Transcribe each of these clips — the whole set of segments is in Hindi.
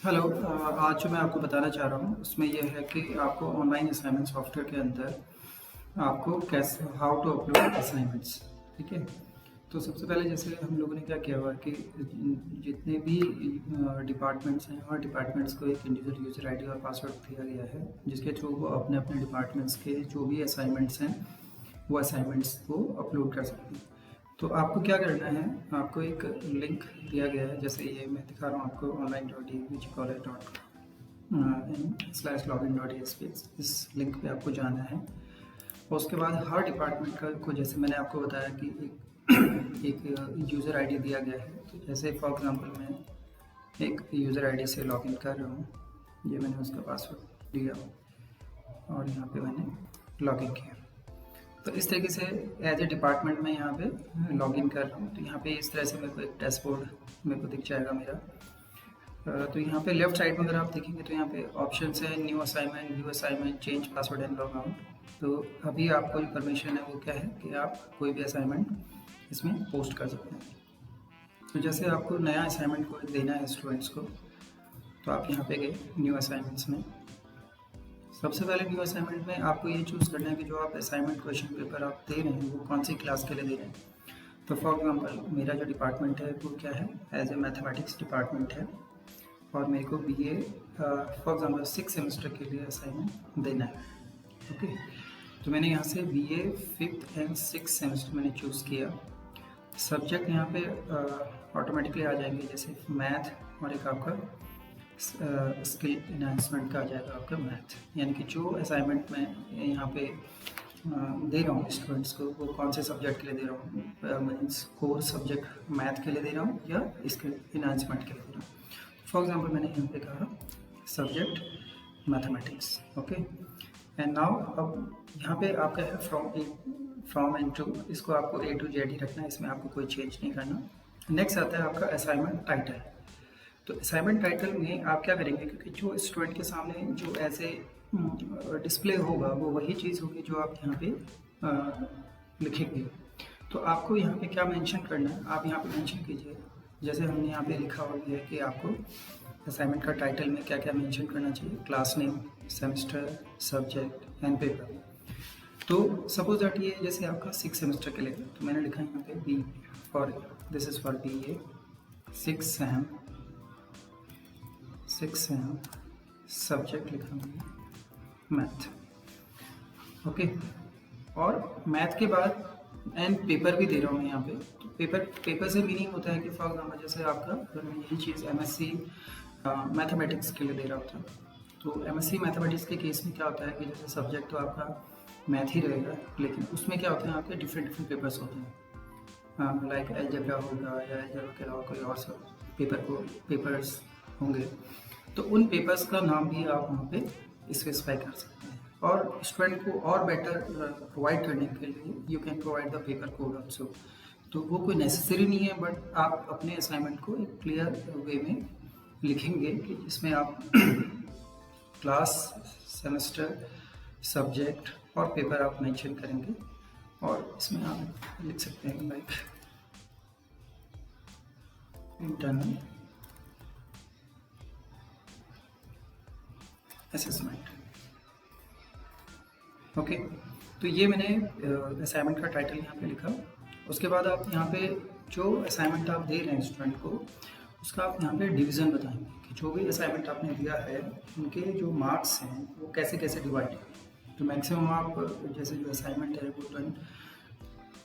हेलो। आज जो मैं आपको बताना चाह रहा हूँ उसमें यह है कि आपको ऑनलाइन असाइनमेंट सॉफ्टवेयर के अंदर आपको कैसे हाउ टू अपलोड असाइनमेंट्स। ठीक है। तो सबसे पहले जैसे हम लोगों ने क्या किया हुआ है कि जितने भी डिपार्टमेंट्स हैं हर डिपार्टमेंट्स को एक इंडिविजुअल यूज़र आईडी और पासवर्ड दिया गया है, जिसके थ्रू वो अपने अपने डिपार्टमेंट्स के जो भी असाइनमेंट्स हैं वो असाइनमेंट्स को अपलोड कर सकते हैं। तो आपको क्या करना है, आपको एक लिंक दिया गया है, जैसे ये मैं दिखा रहा हूँ आपको online.dvgcollege.in/login.esp। इस लिंक पे आपको जाना है और उसके बाद हर डिपार्टमेंट का को जैसे मैंने आपको बताया कि एक यूज़र आईडी दिया गया है। तो जैसे फॉर एग्जांपल मैं एक यूज़र आईडी से लॉगिन कर रहा हूँ, ये मैंने उसका पासवर्ड दिया और यहाँ पे मैंने लॉगिन किया। तो इस तरीके से एज ए डिपार्टमेंट में यहाँ पे लॉगिन कर रहा हूँ। तो यहाँ पे इस तरह से मेरे को एक डैशबोर्ड मेरे को दिख जाएगा मेरा। तो यहाँ पे लेफ्ट साइड में अगर आप देखेंगे तो यहाँ पे ऑप्शंस है new assignment, view assignment, change password and log out. तो अभी आपको जो परमिशन है वो क्या है कि आप कोई भी असाइनमेंट इसमें पोस्ट कर सकते हैं। तो जैसे आपको नया असाइनमेंट कोई देना है स्टूडेंट्स को, तो आप यहाँ पे गए न्यू असाइनमेंट्स में। सबसे पहले न्यू असाइनमेंट में आपको ये चूज़ करना है कि जो आप असाइनमेंट क्वेश्चन पेपर आप दे रहे हैं वो कौन सी क्लास के लिए दे रहे हैं। तो फॉर एग्जांपल मेरा जो डिपार्टमेंट है वो क्या है, एज ए मैथमेटिक्स डिपार्टमेंट है और मेरे को बीए फॉर एग्जांपल 6 सेमेस्टर के लिए असाइनमेंट देना है। ओके। तो मैंने यहाँ से BA 5th and 6th semester मैंने चूज़ किया। सब्जेक्ट यहाँ पे ऑटोमेटिकली आ जाएंगे, जैसे मैथ और एक आपका स्किल इन्हांसमेंट का आ जाएगा आपका मैथ। यानी कि जो असाइनमेंट मैं यहाँ पे दे रहा हूँ स्टूडेंट्स को वो कौन से सब्जेक्ट के लिए दे रहा हूँ, मीन्स कोर सब्जेक्ट मैथ के लिए दे रहा हूँ या स्किल इन्हांसमेंट के लिए दे रहा हूँ। फॉर एग्जांपल मैंने यहाँ पे कहा subject mathematics. Okay. And now अब यहाँ पे आपका है फ्रॉम एंड टू, इसको आपको A to Z ही रखना है, इसमें आपको कोई चेंज नहीं करना। नेक्स्ट आता है आपका असाइनमेंट टाइटल। तो असाइनमेंट टाइटल में आप क्या करेंगे, क्योंकि जो स्टूडेंट के सामने जो ऐसे डिस्प्ले होगा वो वही चीज़ होगी जो आप यहाँ पे लिखेंगे। तो आपको यहाँ पे क्या मेंशन करना है, आप यहाँ पे मेंशन कीजिए। जैसे हमने यहाँ पे लिखा हुआ है कि आपको असाइनमेंट का टाइटल में क्या क्या मेंशन करना चाहिए, class name, semester, subject and paper. तो सपोज दैट ये जैसे आपका 6 सेमेस्टर के लिए, तो मैंने लिखा है यहाँ पे B for this is for BA 6 sem subject लिखा मैंने मैथ। ओके। और मैथ के बाद एंड पेपर भी दे रहा हूँ मैं यहाँ पे। तो पेपर से मीनिंग होता है कि फॉर एग्जाम्पल जैसे आपका अगर मैं यही चीज़ MSc मैथमेटिक्स के लिए दे रहा होता, तो MSc मैथमेटिक्स के केस में क्या होता है कि जैसे सब्जेक्ट तो आपका मैथ ही रहेगा, लेकिन उसमें क्या होते हैं आपके डिफरेंट पेपर्स होते हैं, लाइक अलजेब्रा होगा या अलजेब्रा के अलावा कोई और सब पेपर्स होंगे। तो उन पेपर्स का नाम भी आप वहाँ पे स्पेसिफाई कर सकते हैं और स्टूडेंट को और बेटर प्रोवाइड करने के लिए you can provide the paper code also. तो वो कोई नेसेसरी नहीं है, बट आप अपने असाइनमेंट को एक क्लियर वे में लिखेंगे कि जिसमें आप क्लास, सेमेस्टर, सब्जेक्ट और पेपर आप मेंशन करेंगे। और इसमें आप लिख सकते हैं लाइक इंटरनल असेसमेंट। ओके। तो ये मैंने असाइनमेंट का टाइटल यहाँ पे लिखा। उसके बाद आप यहाँ पे जो असाइनमेंट आप दे रहे हैं स्टूडेंट को उसका आप यहाँ पे डिवीज़न बताएंगे कि जो भी असाइनमेंट आपने दिया है उनके जो मार्क्स हैं वो कैसे कैसे डिवाइड है। तो मैक्सिमम आप जैसे जो असाइनमेंट है वो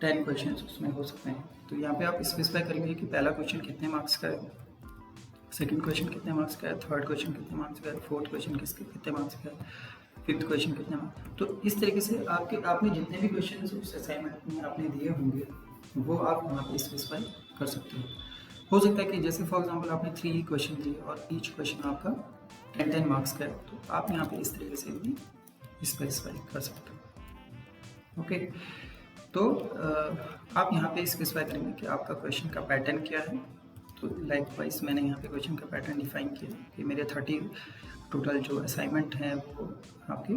10 क्वेश्चन उसमें हो सकते हैं। तो यहाँ पे आप स्पेसिफाई करेंगे कि पहला क्वेश्चन कितने मार्क्स का है, सेकंड क्वेश्चन कितने मार्क्स का है, थर्ड क्वेश्चन कितने मार्क्स का है, फोर्थ क्वेश्चन कितने मार्क्स का है, फिफ्थ क्वेश्चन कितने मार्क्स। तो इस तरीके से आपने जितने भी क्वेश्चन उस असाइनमेंट में आपने दिए होंगे वो आप वहाँ पे स्पेसिफाई कर सकते हो सकता है कि जैसे फॉर एग्जांपल आपने 3 क्वेश्चन दिए और ईच क्वेश्चन आपका 10 मार्क्स का है, तो आप यहाँ पे इस तरीके से भी स्पेसिफाई कर सकते हो। ओके। तो आप यहाँ पे स्पेसिफाई करेंगे कि आपका क्वेश्चन का पैटर्न क्या है। तो लाइक वाइज मैंने यहाँ पे क्वेश्चन का पैटर्न डिफाइन किया कि मेरे 30 टोटल जो असाइनमेंट हैं वो आपके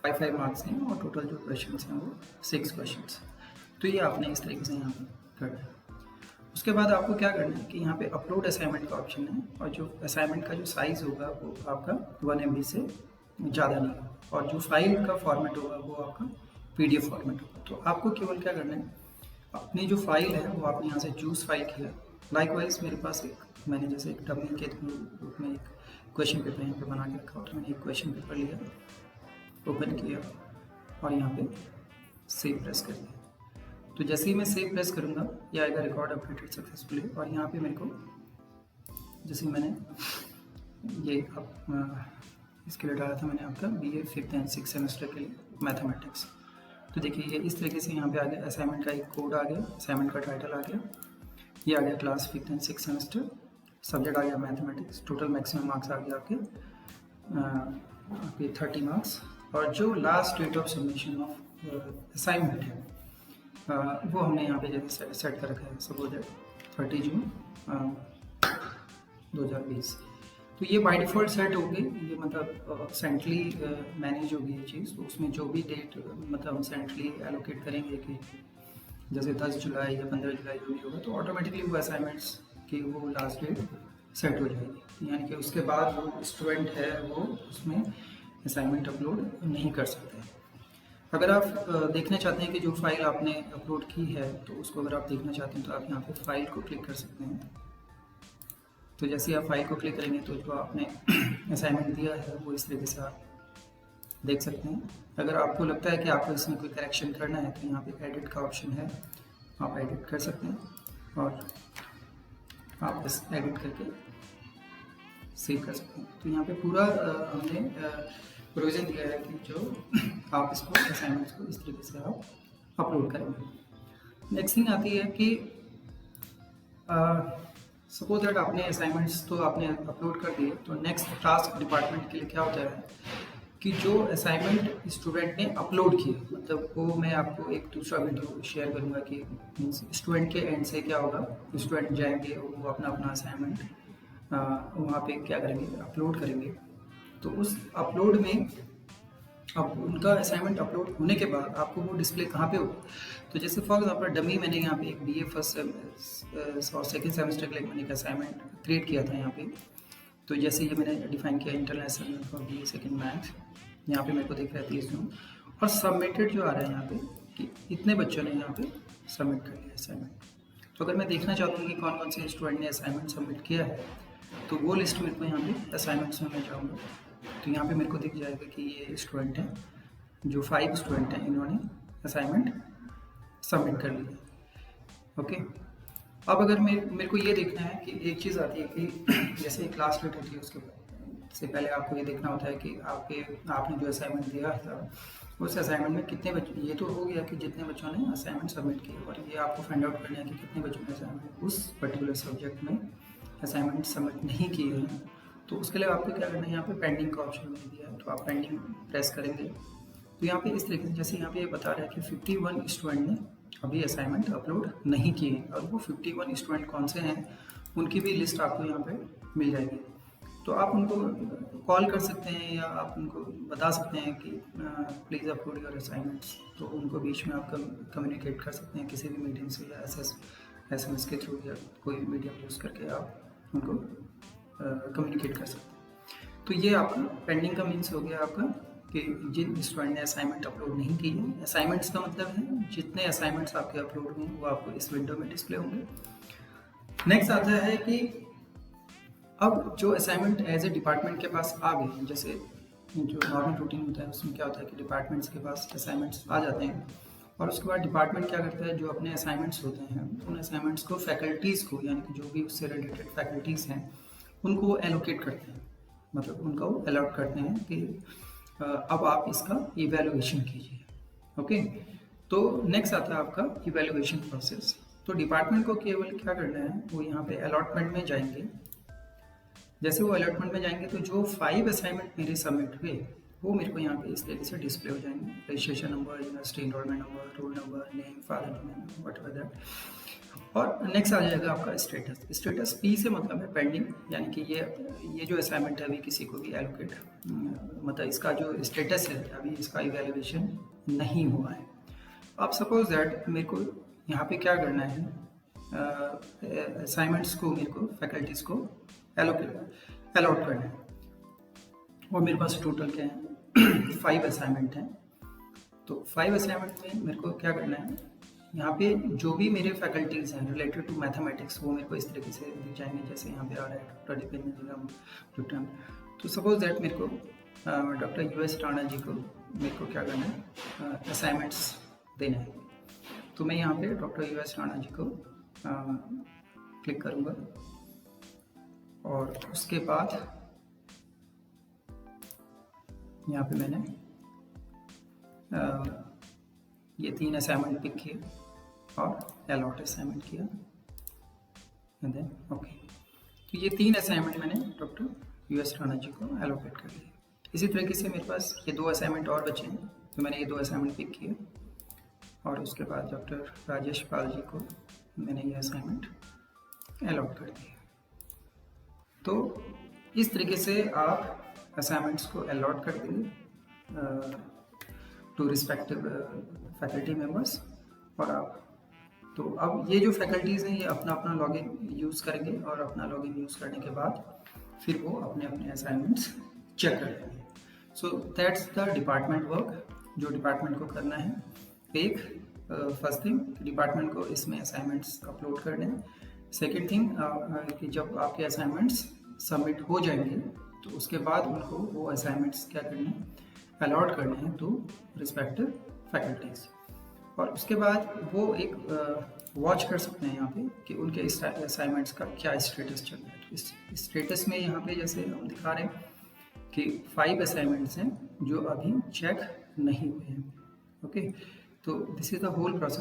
5 मार्क्स हैं और टोटल जो क्वेश्चन हैं वो 6 क्वेश्चन। तो ये आपने इस तरीके से यहाँ पर करना है। उसके बाद आपको क्या करना है कि यहाँ पे अपलोड असाइनमेंट का ऑप्शन है, और जो असाइनमेंट का जो साइज़ होगा वो आपका 1 MB से ज़्यादा नहीं होगा, और जो फाइल का फॉर्मेट होगा वो आपका PDF फॉर्मेट होगा। तो आपको केवल क्या करना है, अपनी जो फाइल है वो आपने यहाँ से चूज़ फाइल किया। लाइकवाइज मेरे पास मैंने जैसे एक डमी के रूप में एक क्वेश्चन पेपर यहाँ पे बना के रखा हो, तो मैंने एक क्वेश्चन पेपर लिया, ओपन किया और यहाँ पे सेव प्रेस कर दिया। तो जैसे ही मैं सेव प्रेस करूँगा ये आएगा रिकॉर्ड अपडेटेड सक्सेसफुली, और यहाँ पे मेरे को जैसे मैंने ये इसके लिए डाला था मैंने आपका BA 5th and 6th semester के लिए मैथमेटिक्स। तो देखिए ये इस तरीके से यहाँ पे आ गया, असाइनमेंट का एक कोड आ गया, असाइनमेंट का टाइटल आ गया, ये आ गया class 5th and 6th semester, subject आ गया मैथमेटिक्स, टोटल मैक्सिमम मार्क्स आ गया आपके 30 मार्क्स, और जो last date of submission of assignment है वो हमने यहाँ पे जैसे सेट कर रखा है, सपोज दैट 30 जून 2020। तो ये बाय डिफ़ॉल्ट सेट हो गई, ये मतलब सेंट्रली मैनेज होगी ये चीज़। उसमें जो भी डेट मतलब हम सेंट्रली एलोकेट करेंगे कि जैसे 10 जुलाई या 15 जुलाई जो भी होगा, तो ऑटोमेटिकली वो असाइनमेंट्स की वो लास्ट डेट सेट हो जाएगी, यानी कि उसके बाद वो स्टूडेंट है वो उसमें असाइनमेंट अपलोड नहीं कर सकते। अगर आप देखना चाहते हैं कि जो फाइल आपने अपलोड की है तो उसको अगर आप देखना चाहते हैं तो आप यहाँ पे फाइल को क्लिक कर सकते हैं। तो जैसे ही आप फाइल को क्लिक करेंगे तो जो आपने असाइनमेंट दिया है वो इस तरीके से आप देख सकते हैं। अगर आपको लगता है कि आपको इसमें कोई करेक्शन करना है तो यहाँ पे एडिट का ऑप्शन है, आप एडिट कर सकते हैं और आप इस एडिट करके सेव कर सकते हैं। तो यहाँ पे पूरा हमने प्रोविज़न दिया है कि जो आप इसको असाइनमेंट्स को इस तरीके से आप अपलोड करेंगे। नेक्स्ट थिंग आती है कि सपोज दैट आपने असाइनमेंट्स तो आपने अपलोड कर दिए, तो नेक्स्ट टास्क डिपार्टमेंट के लिए क्या होता है कि जो असाइनमेंट स्टूडेंट ने अपलोड किए, मतलब वो मैं आपको एक दूसरा वीडियो शेयर करूँगा कि स्टूडेंट के एंड से क्या होगा, स्टूडेंट जाएंगे वो अपना अपना असाइनमेंट वहाँ पे क्या करेंगे, अपलोड करेंगे। तो उस अपलोड में अब उनका असाइनमेंट अपलोड होने के बाद आपको वो डिस्प्ले कहाँ पे होगा। तो जैसे फॉर एग्जाम्पल डमी मैंने यहाँ पे एक BA फर्स्ट और सेकेंड सेमेस्टर के लिए मैंने एक असाइनमेंट क्रिएट किया था यहाँ पे। तो जैसे ये मैंने डिफाइन किया international for BA second math, यहाँ पे मेरे को दिख रहा है 30 जून, और सबमिटेड जो आ रहा है यहाँ पे कि इतने बच्चों ने यहाँ पे सबमिट कर लिया असाइनमेंट। तो अगर मैं देखना चाहता हूँ कि कौन कौन से स्टूडेंट ने असाइनमेंट सबमिट किया है तो वो लिस्ट मेरे को यहाँ पे असाइनमेंट्स में मैं जाऊँगा, तो यहाँ पे मेरे को दिख जाएगा कि ये स्टूडेंट हैं, जो 5 स्टूडेंट हैं इन्होंने असाइनमेंट सबमिट कर लिया। ओके, अब अगर मेरे को ये देखना है कि एक चीज़ आती है कि जैसे क्लास लेट होती है उसके से पहले आपको ये देखना होता है कि आपने जो असाइनमेंट दिया था उस असाइनमेंट में कितने बच्चे, ये तो हो गया कि जितने बच्चों ने असाइनमेंट सबमिट किए, और ये आपको फाइंड आउट करना है कि कितने बच्चों ने असाइनमेंट उस पर्टिकुलर सब्जेक्ट में असाइनमेंट सबमिट नहीं किए हैं। तो उसके लिए आपको क्या करना है, यहाँ पे पेंडिंग का ऑप्शन मिल दिया है, तो आप पेंडिंग प्रेस करेंगे। तो यहाँ पे इस तरीके से जैसे यहाँ पे ये बता रहा है कि 51 स्टूडेंट ने अभी असाइनमेंट अपलोड नहीं किए, और वो 51 स्टूडेंट कौन से हैं उनकी भी लिस्ट आपको यहाँ पे मिल जाएगी। तो आप उनको कॉल कर सकते हैं या आप उनको बता सकते हैं कि प्लीज़ अपलोड योर असाइनमेंट्स, तो उनको बीच में आप कम्युनिकेट कर सकते हैं किसी भी मीडियम से, या SMS के थ्रू या कोई मीडियम यूज़ करके आप उनको कम्युनिकेट कर सकते हैं। तो ये आपका पेंडिंग का मीन्स हो गया आपका कि जिन स्टूडेंट ने असाइनमेंट अपलोड नहीं की है, असाइनमेंट्स का मतलब है जितने असाइनमेंट्स आपके अपलोड हुए वो आपको इस विंडो में डिस्प्ले होंगे। नेक्स्ट आता है कि अब जो असाइनमेंट एज ए डिपार्टमेंट के पास आ गए, जैसे जो नॉर्मल रूटीन होता है उसमें क्या होता है कि डिपार्टमेंट्स के पास असाइनमेंट्स आ जाते हैं, और उसके बाद डिपार्टमेंट क्या करता है, जो अपने असाइनमेंट्स होते हैं उन असाइनमेंट्स को फैकल्टीज़ को, यानी कि जो भी उससे रिलेटेड फैकल्टीज़ हैं उनको वो एलोकेट करते हैं, मतलब उनको वो अलॉट करते हैं कि अब आप इसका इवैल्यूएशन कीजिए। ओके, तो नेक्स्ट आता है आपका इवैल्यूएशन प्रोसेस। तो डिपार्टमेंट को केवल क्या करना है, वो यहाँ पे अलॉटमेंट में जाएंगे। जैसे वो अलॉटमेंट में जाएंगे तो जो 5 असाइनमेंट मेरे सबमिट हुए वो मेरे को यहाँ पे इस तरीके से डिस्प्ले हो जाएंगे, registration number, university enrolment number, roll number, name, father name, whatever that. और नेक्स्ट आ जाएगा आपका स्टेटस। स्टेटस P से मतलब है पेंडिंग, यानी कि ये जो असाइनमेंट है अभी किसी को भी एलोकेट, मतलब इसका जो स्टेटस है अभी इसका इवैल्यूएशन नहीं हुआ है। अब सपोज दैट मेरे को यहाँ पे क्या करना है असाइनमेंट्स को मेरे को फैकल्टीज़ को अलॉट करना है। और मेरे पास टोटल क्या है 5 असाइनमेंट हैं। तो 5 असाइनमेंट में मेरे को क्या करना है, यहाँ पे जो भी मेरे फैकल्टीज़ हैं रिलेटेड टू मैथमेटिक्स वो मेरे को इस तरीके से दिख जाएंगे, जैसे यहाँ पे आ रहा है डॉक्टर डिपेंड निगम जुटन। तो सपोज दैट मेरे को डॉक्टर US राणा जी को मेरे को क्या करना है, असाइनमेंट्स देना है। तो मैं यहाँ पे डॉक्टर US राणा जी को क्लिक करूँगा और उसके बाद यहाँ पे मैंने ये 3 असाइनमेंट पिक किए और अलॉट असाइनमेंट किया एंड देन ओके। तो ये 3 असाइनमेंट मैंने डॉक्टर US राणा जी को एलोकेट कर दिए। इसी तरीके से मेरे पास ये 2 असाइनमेंट और बचे हैं, तो मैंने ये 2 असाइनमेंट पिक किए और उसके बाद डॉक्टर राजेश पाल जी को मैंने ये असाइनमेंट अलॉट कर दिए। तो इस तरीके से आप असाइनमेंट्स को अलॉट कर देंगे टू रिस्पेक्टिव फैकल्टी मेंबर्स। और आप तो अब ये जो फैकल्टीज़ हैं ये अपना अपना लॉगिन यूज़ करेंगे और अपना लॉगिन यूज़ करने के बाद फिर वो अपने अपने असाइनमेंट्स चेक कर लेंगे। So that's the department work जो डिपार्टमेंट को करना है। एक फर्स्ट थिंग डिपार्टमेंट को इसमें असाइनमेंट्स अपलोड करने हैं। सेकेंड थिंग कि जब आपके असाइनमेंट्स सबमिट हो जाएंगे तो उसके बाद उनको वो असाइनमेंट्स क्या करने हैं, अलॉट करने हैं टू रिस्पेक्टिव फैकल्टीज़। और उसके बाद वो एक वॉच कर सकते हैं यहाँ पे कि उनके असाइनमेंट्स का क्या स्टेटस चल रहा है। तो इस स्टेटस में यहाँ पे जैसे हम दिखा रहे हैं कि 5 असाइनमेंट्स हैं जो अभी चेक नहीं हुए हैं। ओके, तो this is the whole process.